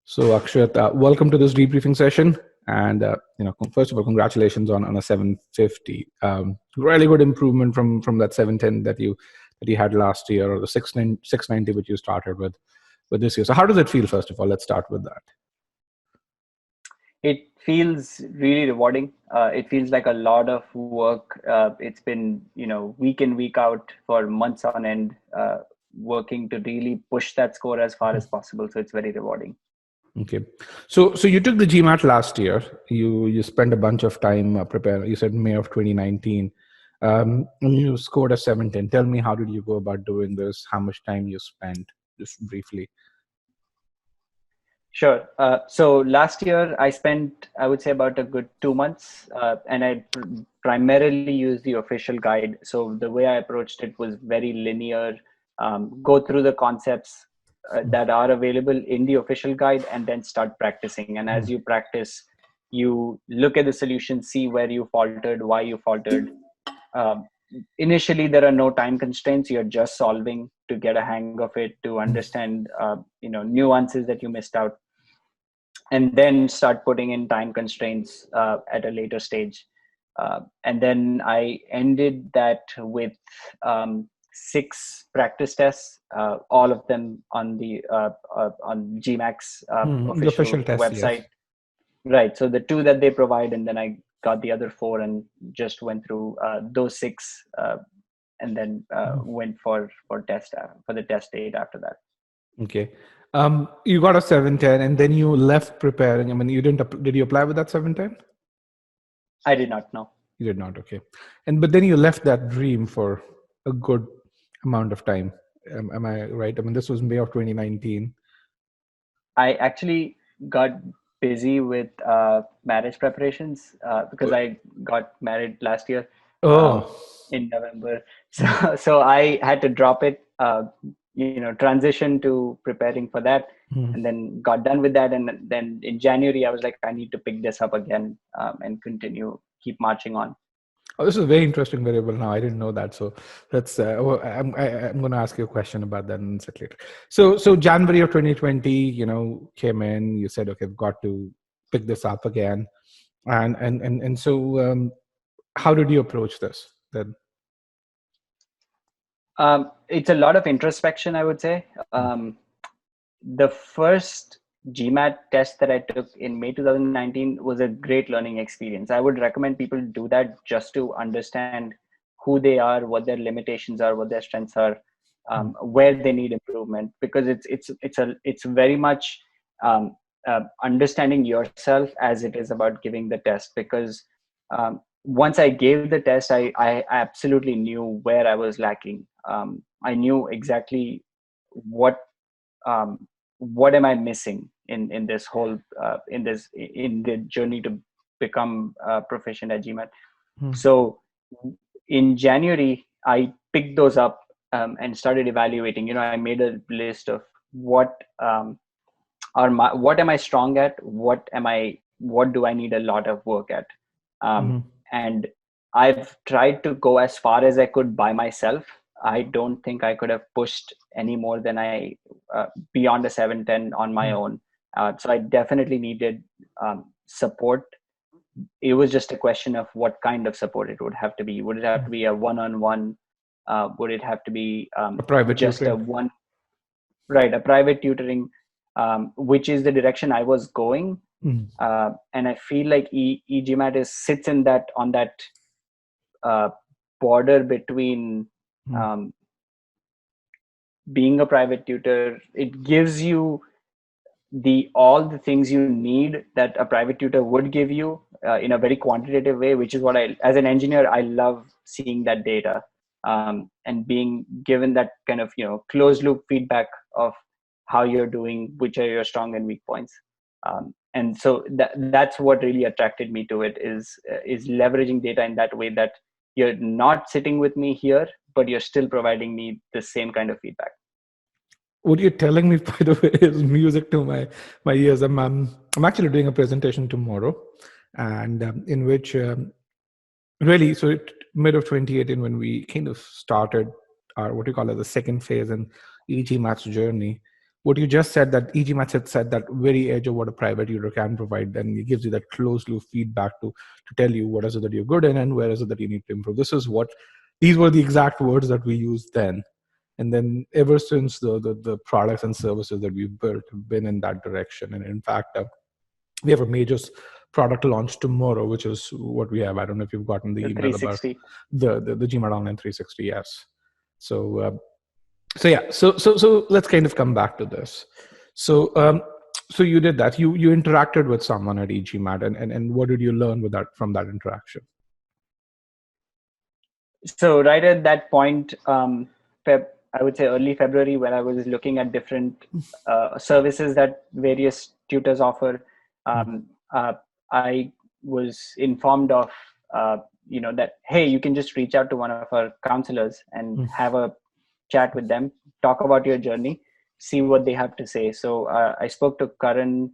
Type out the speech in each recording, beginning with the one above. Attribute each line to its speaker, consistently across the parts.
Speaker 1: So Akshat, welcome to this debriefing session. And first of all, congratulations on a 750. Really good improvement from that 710 that you had last year, or the 690 which you started with this year. So how does it feel? First of all, let's start with that.
Speaker 2: It feels really rewarding. It feels like a lot of work. It's been, week in, week out for months on end, working to really push that score as far as possible. So it's very rewarding.
Speaker 1: Okay, so you took the GMAT last year. You spent a bunch of time preparing. You said May of 2019. And you scored a 710. Tell me, how did you go about doing this? How much time you spent? Just briefly.
Speaker 2: Sure. So last year I spent, I would say, about a good 2 months, and I primarily used the official guide. So the way I approached it was very linear. Go through the concepts that are available in the official guide, and then start practicing. And as you practice, you look at the solution, see where you faltered, why you faltered. Um, Initially, there are no time constraints. You're just solving to get a hang of it, to understand, nuances that you missed out, and then start putting in time constraints at a later stage. And then I ended that with 6 practice tests, all of them on the on GMAX
Speaker 1: The official
Speaker 2: official
Speaker 1: test, yes.
Speaker 2: website. Right. So the 2 that they provide, and then I got the other 4 and just went through those 6, and then went for the test date after that.
Speaker 1: Okay. You got a 710 and then you left preparing. I mean, you didn't, did you apply with that 710?
Speaker 2: I did not know.
Speaker 1: You did not. Okay. But then you left that dream for a good amount of time. Am I right? I mean, this was May of 2019.
Speaker 2: I actually got busy with marriage preparations because I got married last year um,
Speaker 1: Oh,
Speaker 2: in November. So I had to drop it, transition to preparing for that, and then got done with that. And then in January, I was like, I need to pick this up again and keep marching on.
Speaker 1: oh, this is a very interesting variable now. I didn't know that. So that's, I'm going to ask you a question about that in a sec later. So January of 2020, came in, you said, okay, I've got to pick this up again. And so how did you approach this then?
Speaker 2: It's a lot of introspection, I would say. The first GMAT test that I took in May 2019 was a great learning experience. I would recommend people do that just to understand who they are, what their limitations are, what their strengths are, where they need improvement. Because it's very much understanding yourself as it is about giving the test. Because once I gave the test, I absolutely knew where I was lacking. I knew exactly what am I missing in this whole in the journey to become proficient at GMAT. So in January, I picked those up and started evaluating. I made a list of what what am I strong at, what do I need a lot of work at, and I've tried to go as far as I could by myself. I don't think I could have pushed any more than I beyond a 710 on my own. So I definitely needed support. It was just a question of what kind of support it would have to be. Would it have to be a one-on-one? Would it have to be
Speaker 1: A private
Speaker 2: just
Speaker 1: tutoring.
Speaker 2: a private tutoring, which is the direction I was going. And I feel like e-GMAT sits in that, on that border between being a private tutor. It gives you all the things you need that a private tutor would give you in a very quantitative way, which is what as an engineer, I love seeing that data, and being given that kind of closed loop feedback of how you're doing, which are your strong and weak points. And so that's what really attracted me to it, is leveraging data in that way, that you're not sitting with me here, but you're still providing me the same kind of feedback.
Speaker 1: What you're telling me, by the way, is music to my ears. I'm actually doing a presentation tomorrow, and in which really, so mid of 2018, when we kind of started our what we call as the second phase in e-GMAT's journey, what you just said, that e-GMAT had said that very edge of what a private tutor can provide, then it gives you that closed loop feedback to tell you what is it that you're good in and where is it that you need to improve. These were the exact words that we used then. And then ever since, the products and services that we've built have been in that direction. And in fact, we have a major product launch tomorrow, which is what we have. I don't know if you've gotten the email
Speaker 2: 360.
Speaker 1: about the GMAT Online 360. Yes. So yeah. So let's kind of come back to this. So you did that. You interacted with someone at e-GMAT, and what did you learn from that interaction?
Speaker 2: So right at that point, I would say early February, when I was looking at different services that various tutors offer, I was informed of, that, hey, you can just reach out to one of our counselors and have a chat with them, talk about your journey, see what they have to say. So I spoke to Karan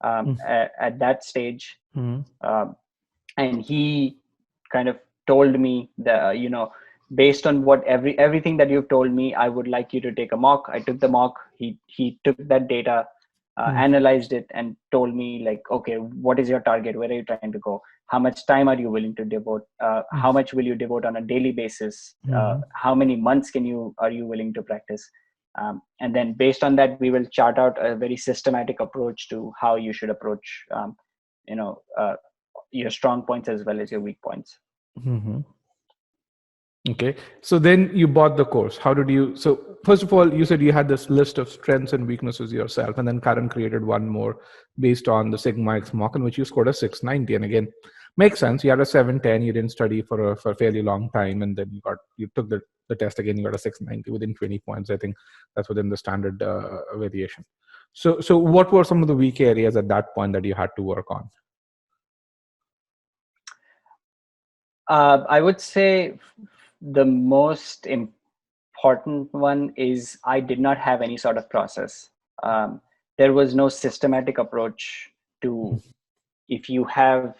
Speaker 2: at that stage, and he kind of told me that, based on what everything that you've told me, I would like you to take a mock. I took the mock. He took that data, analyzed it, and told me, like, okay, what is your target? Where are you trying to go? How much time are you willing to devote? How much will you devote on a daily basis? How many months are you willing to practice? And then based on that, we will chart out a very systematic approach to how you should approach, your strong points as well as your weak points.
Speaker 1: Okay, so then you bought the course. How did you? So first of all, you said you had this list of strengths and weaknesses yourself, and then Karan created one more based on the Sigma X mock, in which you scored a 690. And again, makes sense. You had a 710. You didn't study for a fairly long time, and then you took the test again. You got a 690 within 20 points. I think that's within the standard variation. So what were some of the weak areas at that point that you had to work on?
Speaker 2: I would say the most important one is I did not have any sort of process. There was no systematic approach to, if you have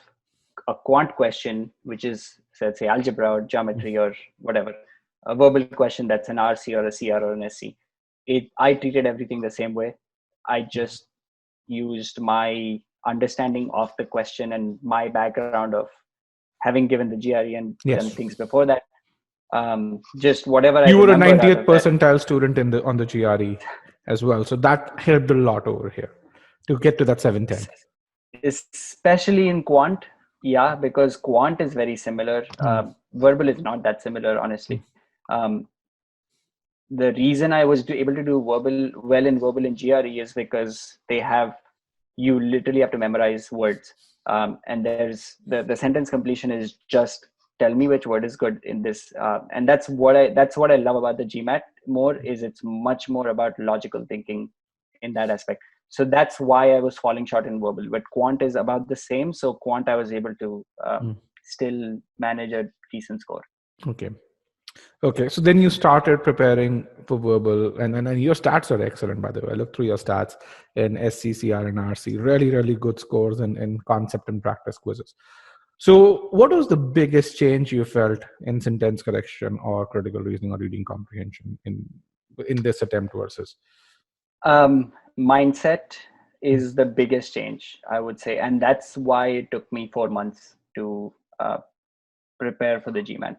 Speaker 2: a quant question, which is, let's say, algebra or geometry or whatever, a verbal question that's an RC or a CR or an SC. I treated everything the same way. I just used my understanding of the question and my background of having given the GRE and done things before that. Just whatever
Speaker 1: you were a 90th percentile student on the GRE as well, so that helped a lot over here to get to that 710,
Speaker 2: especially in quant. Yeah, because quant is very similar. Verbal is not that similar, honestly. The reason I was able to do verbal in GRE is because you literally have to memorize words, and there's the sentence completion is just tell me which word is good in this, and that's what I love about the GMAT more, is it's much more about logical thinking in that aspect. So that's why I was falling short in verbal, but quant is about the same. So quant I was able to still manage a decent score.
Speaker 1: Okay, so then you started preparing for verbal, and your stats are excellent, by the way. I looked through your stats in SC, CR, and RC. Really, really good scores in concept and practice quizzes. So what was the biggest change you felt in sentence correction or critical reasoning or reading comprehension in this attempt versus?
Speaker 2: Mindset is the biggest change, I would say. And that's why it took me 4 months to prepare for the GMAT.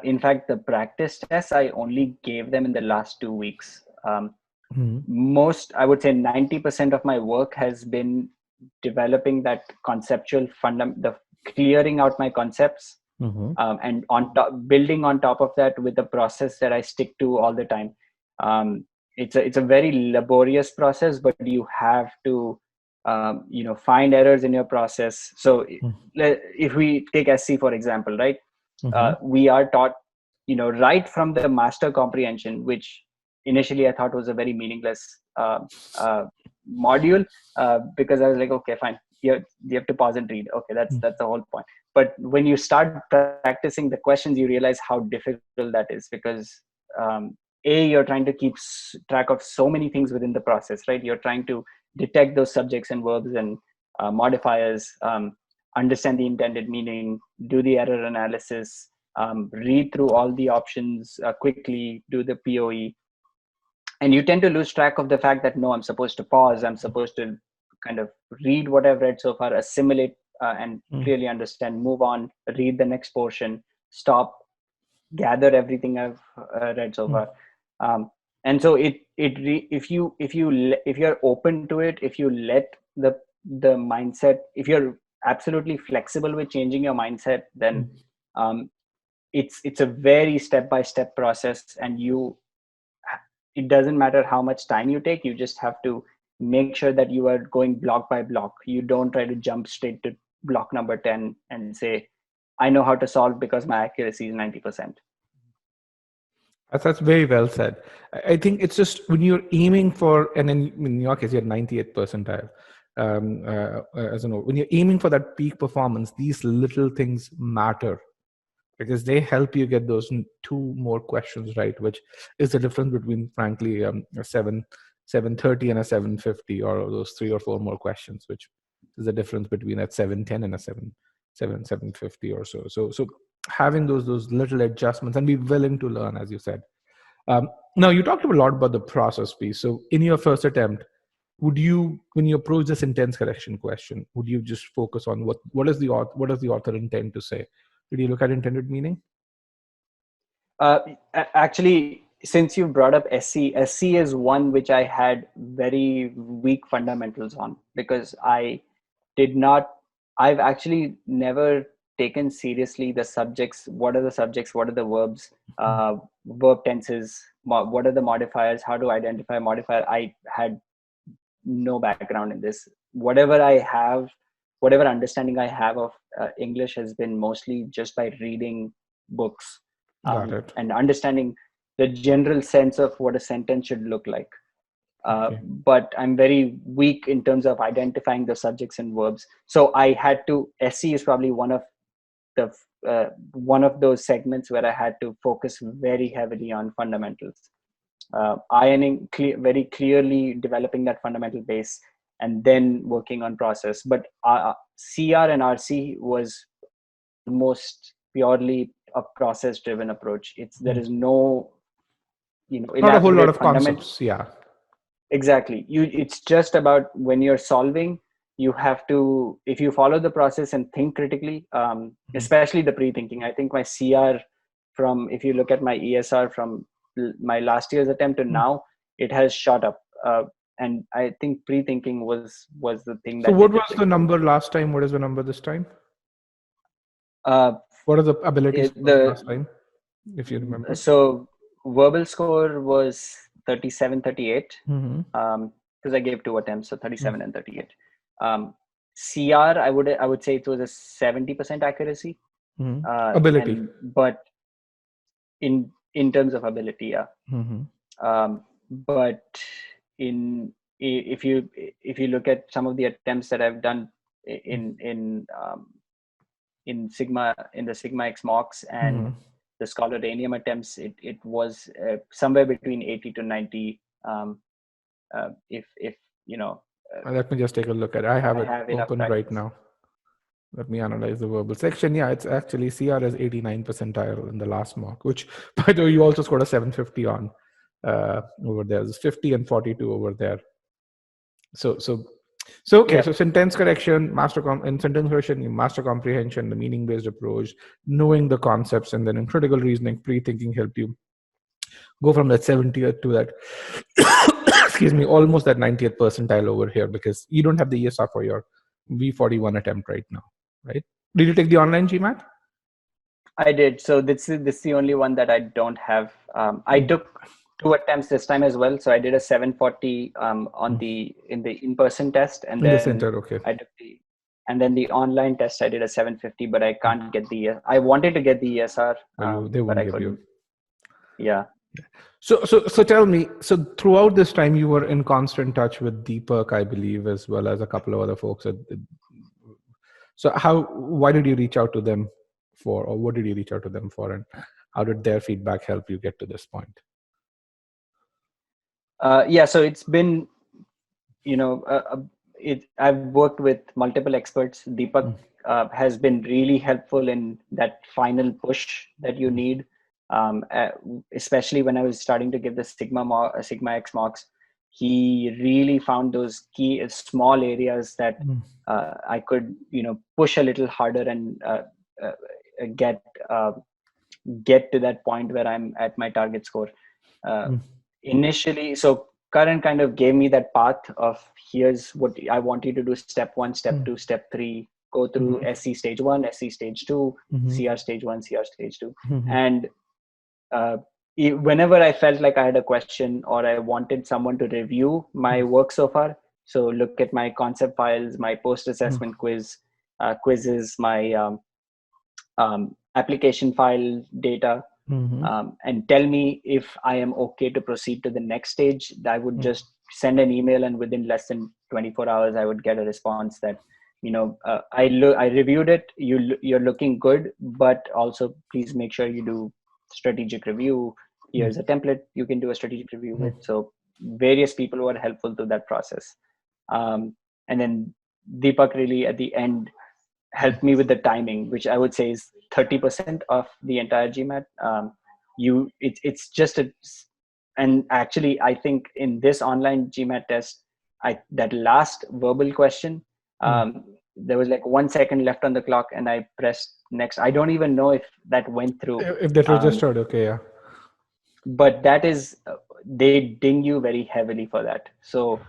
Speaker 2: In fact, the practice tests, I only gave them in the last 2 weeks. Most, I would say 90% of my work has been developing that conceptual the clearing out my concepts, and building on top of that with the process that I stick to all the time. It's a very laborious process, but you have to find errors in your process. So if we take SC for example, right? We are taught, right from the master comprehension, which initially I thought was a very meaningless module, because I was like, okay, fine, you have to pause and read. Okay, that's the whole point. But when you start practicing the questions, you realize how difficult that is, because you're trying to keep track of so many things within the process, right? You're trying to detect those subjects and verbs and modifiers, understand the intended meaning, do the error analysis, read through all the options quickly, do the POE. and you tend to lose track of the fact that no, I'm supposed to pause, I'm supposed to kind of read what I've read so far, assimilate, and clearly understand, move on, read the next portion, stop, gather everything I've read so far. And so if you're open to it, if you let the mindset, if you're absolutely flexible with changing your mindset, then um, it's a very step by step process, and it doesn't matter how much time you take. You just have to make sure that you are going block by block. You don't try to jump straight to block number 10 and say, I know how to solve because my accuracy is 90%.
Speaker 1: That's very well said. I think it's just when you're aiming for, and in your case, you're 98th percentile. As you know, when you're aiming for that peak performance, these little things matter because they help you get those two more questions right, which is the difference between, frankly, a 730 and a 750, or those 3 or 4 more questions, which is the difference between a 710 and a 750 or so. So having those little adjustments and be willing to learn, as you said. Now, you talked a lot about the process piece. So in your first attempt, would you, when you approach this intense correction question, would you just focus on what does the author intend to say? Did you look at intended meaning?
Speaker 2: Actually, since you brought up SC is one which I had very weak fundamentals on, because I've actually never taken seriously the subjects. What are the subjects? What are the verbs? Verb tenses? What are the modifiers? How to identify a modifier? I had no background in this. Whatever understanding I have of English has been mostly just by reading books,
Speaker 1: Got it.
Speaker 2: and understanding the general sense of what a sentence should look like.
Speaker 1: Okay.
Speaker 2: But I'm very weak in terms of identifying the subjects and verbs. So I had to, SC is probably one of those segments where I had to focus very heavily on fundamentals, ironing very clearly, developing that fundamental base, and then working on process. But CR and RC was most purely a process driven approach. There is no
Speaker 1: Not a whole lot
Speaker 2: elaborate
Speaker 1: of
Speaker 2: fundamental.
Speaker 1: concepts. Yeah.
Speaker 2: Exactly. It's just about when you're solving, you have to, if you follow the process and think critically, especially the pre-thinking. I think my CR if you look at my ESR from my last year's attempt to now, it has shot up. And I think pre-thinking was the thing
Speaker 1: So
Speaker 2: that
Speaker 1: what
Speaker 2: did
Speaker 1: was
Speaker 2: the
Speaker 1: the
Speaker 2: trick.
Speaker 1: number last time? What is the number this time?
Speaker 2: Uh,
Speaker 1: What are the ability scores
Speaker 2: the
Speaker 1: last time, if you remember?
Speaker 2: So verbal score was 37, 38. Because I gave 2 attempts, so 37 and 38. CR, I would say it was a 70% accuracy.
Speaker 1: Ability.
Speaker 2: But in terms of ability, yeah. But if you look at some of the attempts that I've done in Sigma, in the Sigma X mocks and the Scholaranium attempts, it was somewhere between 80 to 90. If
Speaker 1: Let me just take a look at it. I have
Speaker 2: I
Speaker 1: it
Speaker 2: have enough
Speaker 1: open right
Speaker 2: practice.
Speaker 1: now. Let me analyze the verbal section. Yeah, it's actually CR is 89 percentile in the last mock, which, by the way, you also scored a 750 on over there. There's 50 and 42 over there. So okay. Yeah. So sentence correction, in sentence correction, you master comprehension, the meaning-based approach, knowing the concepts, and then in critical reasoning, pre-thinking help you go from that 70th to that excuse me, almost that 90th percentile over here, because you don't have the ESR for your V41 attempt right now, right? Did you take the online GMAT?
Speaker 2: I did. So this is the only one that I don't have. I took 2 attempts this time as well. So I did a 740 in the in-person test, and then
Speaker 1: in the center. Okay.
Speaker 2: I took and then the online test I did a 750, but I can't get I wanted to get the ESR,
Speaker 1: they won't
Speaker 2: but I
Speaker 1: give
Speaker 2: couldn't.
Speaker 1: You.
Speaker 2: Yeah.
Speaker 1: So tell me, so throughout this time you were in constant touch with Deepak, I believe, as well as a couple of other folks. So why did you reach out to them for, or what did you reach out to them for, and how did their feedback help you get to this point?
Speaker 2: Yeah, so it's been, I've worked with multiple experts. Deepak has been really helpful in that final push that you need. especially when I was starting to give the Sigma X mocks. He really found those key small areas that I could, push a little harder and get get to that point where I'm at my target score. Initially, so Karan kind of gave me that path of, here's what I want you to do: step 1, step 2, step 3, go through SC stage 1, SC stage 2, CR stage 1, CR stage 2. And whenever I felt like I had a question or I wanted someone to review my work so far, so look at my concept files, my post-assessment quizzes, my application file data, and tell me if I am okay to proceed to the next stage, I would just send an email, and within less than 24 hours, I would get a response that, I reviewed it. You're looking good, but also please make sure you do strategic review. Here's a template you can do a strategic review with. So various people were helpful to that process. And then Deepak really at the end helped me with the timing, which I would say is 30% of the entire GMAT. It's just and actually I think in this online GMAT test, that last verbal question, there was like 1 second left on the clock and I pressed next. I don't even know if that went through.
Speaker 1: If that registered, okay, yeah.
Speaker 2: But that is, they ding you very heavily for that. So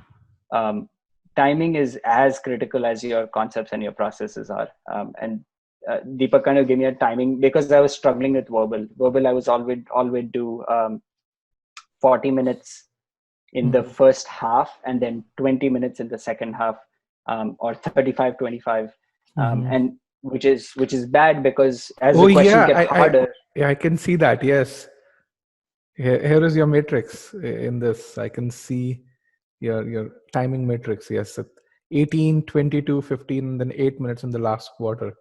Speaker 2: timing is as critical as your concepts and your processes are. And Deepak kind of gave me a timing because I was struggling with verbal. I was always do 40 minutes in the first half and then 20 minutes in the second half, or 35-25, and which is bad because as the questions get harder.
Speaker 1: I can see that. Yes, here is your matrix in this. I can see your timing matrix. Yes, 18, 22, 15, and then 8 minutes in the last quarter.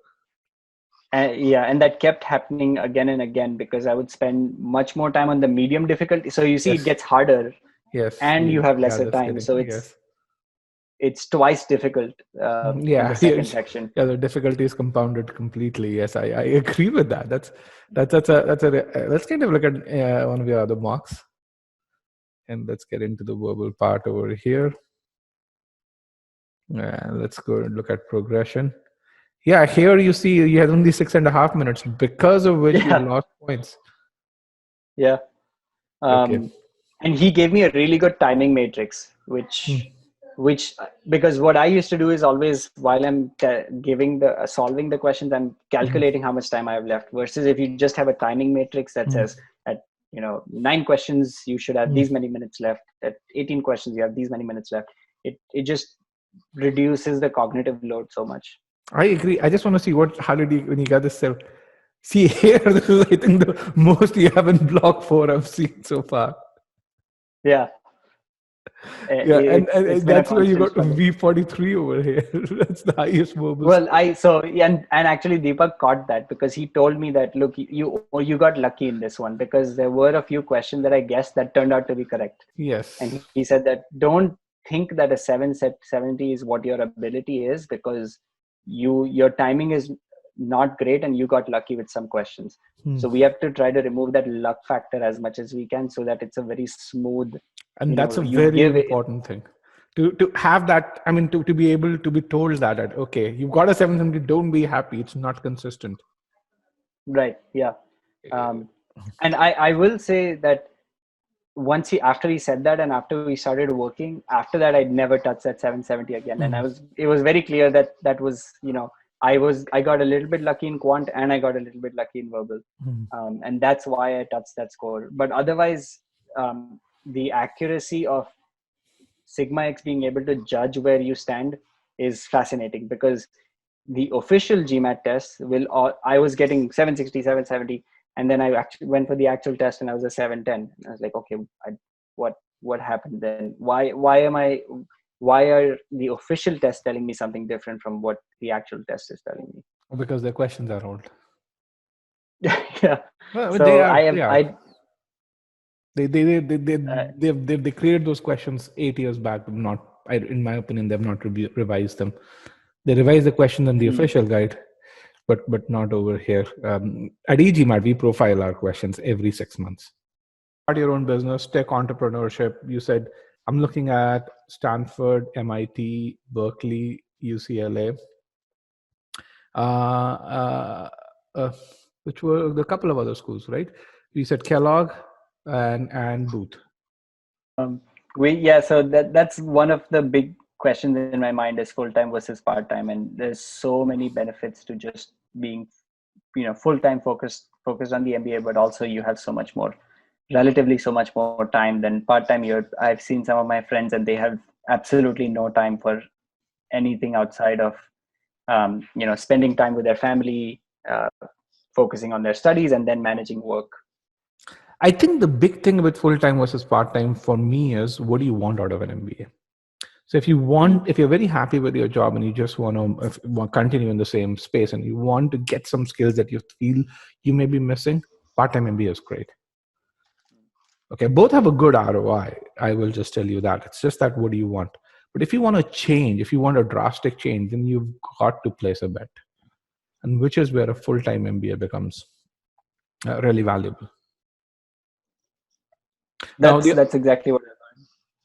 Speaker 2: And that kept happening again and again because I would spend much more time on the medium difficulty. So you see, it gets harder.
Speaker 1: Yes,
Speaker 2: and you have lesser time. So it's twice difficult in the second section.
Speaker 1: Yeah, the difficulty is compounded completely. Yes, I agree with that. Let's kind of look at one of your other mocks, and let's get into the verbal part over here. Let's go and look at progression. Yeah, here you see you had only 6.5 minutes, because of which you lost points.
Speaker 2: Yeah. And he gave me a really good timing matrix, which because what I used to do is always, while I'm solving the questions, I'm calculating how much time I have left, versus if you just have a timing matrix that says at 9 questions you should have these many minutes left, at 18 questions you have these many minutes left. It just reduces the cognitive load so much.
Speaker 1: I agree. I just want to see how did you, when you got this cell? See here, this is, I think, the most you have in block 4 I've seen so far.
Speaker 2: Yeah.
Speaker 1: And that's where you got to V43 over here. That's the highest verbal.
Speaker 2: Well, and actually Deepak caught that because he told me that, look, you got lucky in this one because there were a few questions that I guessed that turned out to be correct.
Speaker 1: Yes.
Speaker 2: And he said that don't think that a 770 is what your ability is, because your timing is not great and you got lucky with some questions. So we have to try to remove that luck factor as much as we can so that it's a very smooth.
Speaker 1: And that's a very important thing to have that. I mean, to be able to be told that okay, you've got a 770, don't be happy, it's not consistent.
Speaker 2: Right. Yeah. And I will say that after he said that and after we started working, after that I'd never touched that 770 again. And it was very clear that was, I got a little bit lucky in quant and I got a little bit lucky in verbal. And that's why I touched that score. But otherwise, the accuracy of Sigma X being able to judge where you stand is fascinating, because the official GMAT test I was getting 760, 770. And then I actually went for the actual test and I was a 710. I was like, okay, what happened then? Why are the official tests telling me something different from what the actual test is telling me?
Speaker 1: Because their questions are old.
Speaker 2: Yeah.
Speaker 1: Well,
Speaker 2: so
Speaker 1: they created those questions 8 years back, but in my opinion, they've not revised them. They revised the questions in the official guide, but not over here. At e-GMAT, we profile our questions every 6 months. Start your own business, tech entrepreneurship. You said, I'm looking at Stanford, MIT, Berkeley, UCLA, which were the couple of other schools, right? You said Kellogg and Booth.
Speaker 2: So that's one of the big questions in my mind is full-time versus part-time, and there's so many benefits to just being full-time focused on the MBA, but also you have relatively so much more time than part-time. I've seen some of my friends and they have absolutely no time for anything outside of spending time with their family, focusing on their studies, and then managing work.
Speaker 1: I think the big thing with full-time versus part-time for me is, what do you want out of an MBA? So if you're very happy with your job and you just want to continue in the same space and you want to get some skills that you feel you may be missing, part-time MBA is great. Okay, both have a good ROI. I will just tell you that. It's just that, what do you want? But if you want to change, if you want a drastic change, then you've got to place a bet. And which is where a full-time MBA becomes really valuable.
Speaker 2: That's exactly what